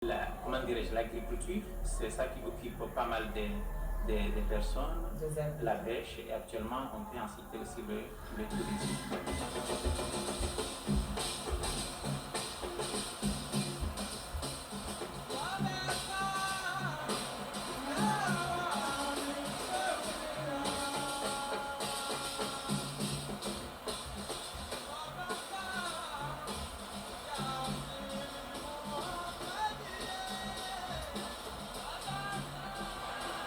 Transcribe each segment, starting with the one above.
comment dirais-je, l'agriculture, c'est ça qui occupe pas mal des personnes, la pêche, et actuellement on peut en citer aussi le tourisme.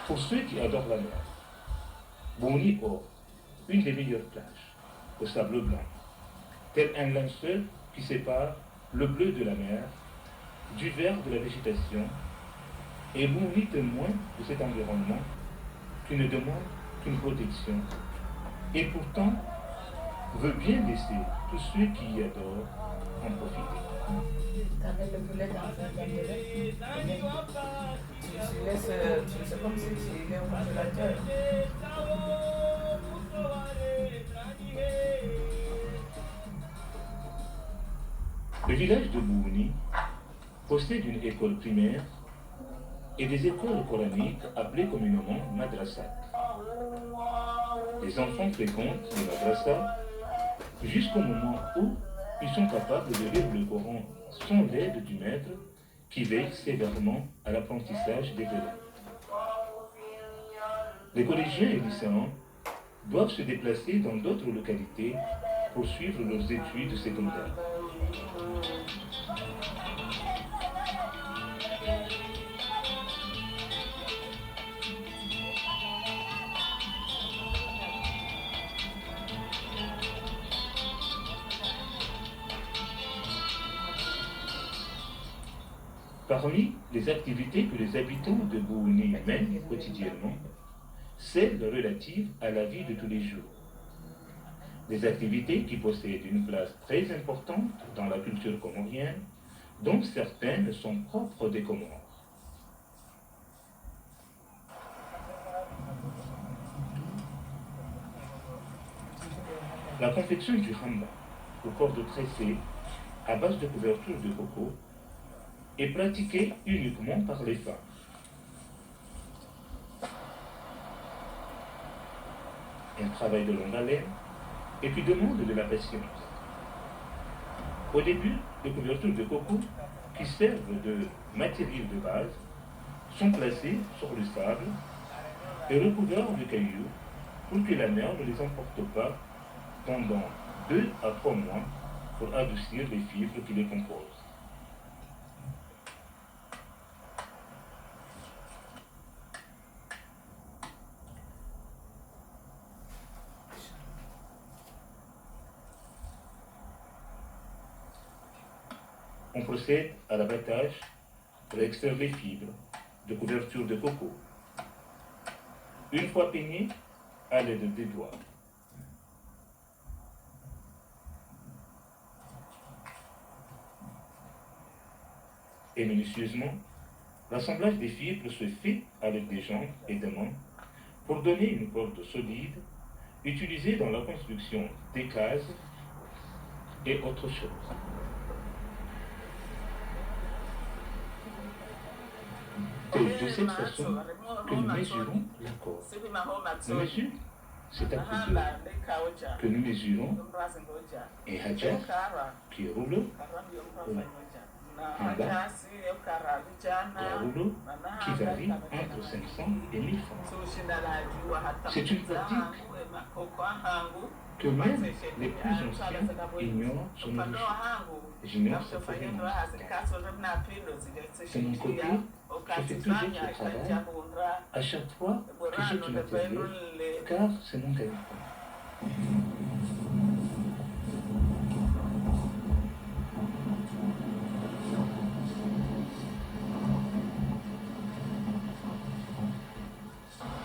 Pour ceux qui adorent la mer, Bouni offre une des meilleures plages, au sable blanc, tel un linceul qui sépare le bleu de la mer du vert de la végétation, et Bouni témoin de cet environnement qui ne demande qu'une protection, et pourtant veut bien laisser tous ceux qui y adorent en profiter. Avec le poulet dans le tu laisses comme si tu es au congélateur. Le village de Bouni possède une école primaire et des écoles coraniques appelées communément madrasat. Les enfants fréquentent les madrasas jusqu'au moment où ils sont capables de lire le Coran sans l'aide du maître qui veille sévèrement à l'apprentissage des élèves. Les collégiens et lycéens doivent se déplacer dans d'autres localités pour suivre leurs études secondaires. Parmi les activités que les habitants de Bouni mènent quotidiennement, celles relatives à la vie de tous les jours. Des activités qui possèdent une place très importante dans la culture comorienne, dont certaines sont propres des Comores. La confection du hamba, au corde tressé, à base de couverture de coco, est pratiquée uniquement par les femmes. Un travail de longue haleine et qui demande de la patience. Au début, les couvertures de coco, qui servent de matériel de base, sont placées sur le sable et recouvertes de cailloux pour que la mer ne les emporte pas pendant 2 à 3 mois pour adoucir les fibres qui les composent. On procède à l'abattage pour extraire les fibres de couverture de coco. Une fois peignées, à l'aide des doigts. Et minutieusement, l'assemblage des fibres se fait à l'aide des jambes et des mains pour donner une corde solide utilisée dans la construction des cases et autre chose. C'est de cette façon que nous mesurons la corde. La mesure, c'est à coup d'heure que nous mesurons un hajar qui est rouleau, un bas, un rouleau qui varie entre 500 et 1000 francs. C'est une pratique que même les plus anciens ignorent son origine. J'ignore sa provenance. De mon côté, je fais toujours ce travail à chaque fois que j'ai du matériel, car c'est mon gagne-pain.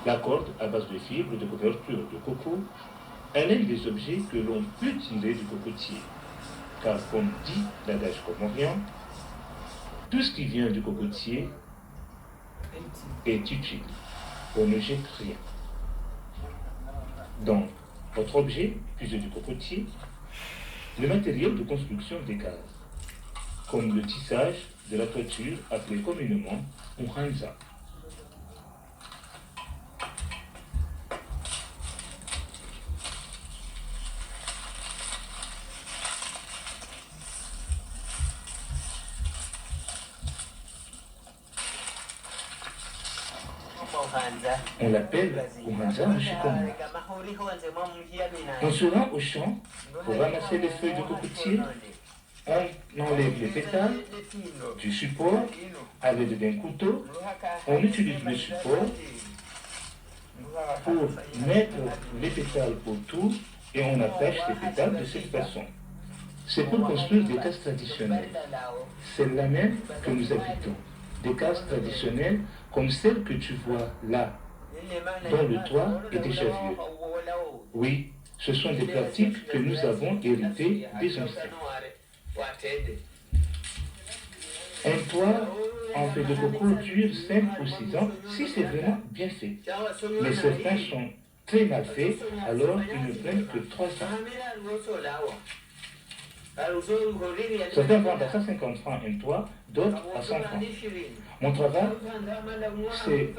La corde à base de fibres de couverture de coco est l'un des objets que l'on peut tirer du cocotier. Car comme dit l'adage comorien, tout ce qui vient du cocotier est utile. On ne jette rien. Donc, votre objet, puisé du cocotier, le matériel de construction des cases. comme le tissage de la toiture appelée communément Mouhanza. On l'appelle Mouhanza Mouchikomo. On se rend au champ pour ramasser les feuilles de cocotier. On enlève les pétales du support à l'aide d'un couteau. On utilise le support pour mettre les pétales autour et on attache les pétales de cette façon. C'est pour construire des cases traditionnelles. C'est là même que nous habitons. Des cases traditionnelles comme celle que tu vois là, dont le toit est déjà vieux. Oui, ce sont des pratiques que nous avons héritées des anciens. Un toit en fait de coco dure 5 ou 6 ans si c'est vraiment bien fait. Mais certains sont très mal faits, alors ils ne prennent que 3 ans. Certains vendent à 150 francs un toit, d'autres à 100 francs. Mon travail, c'est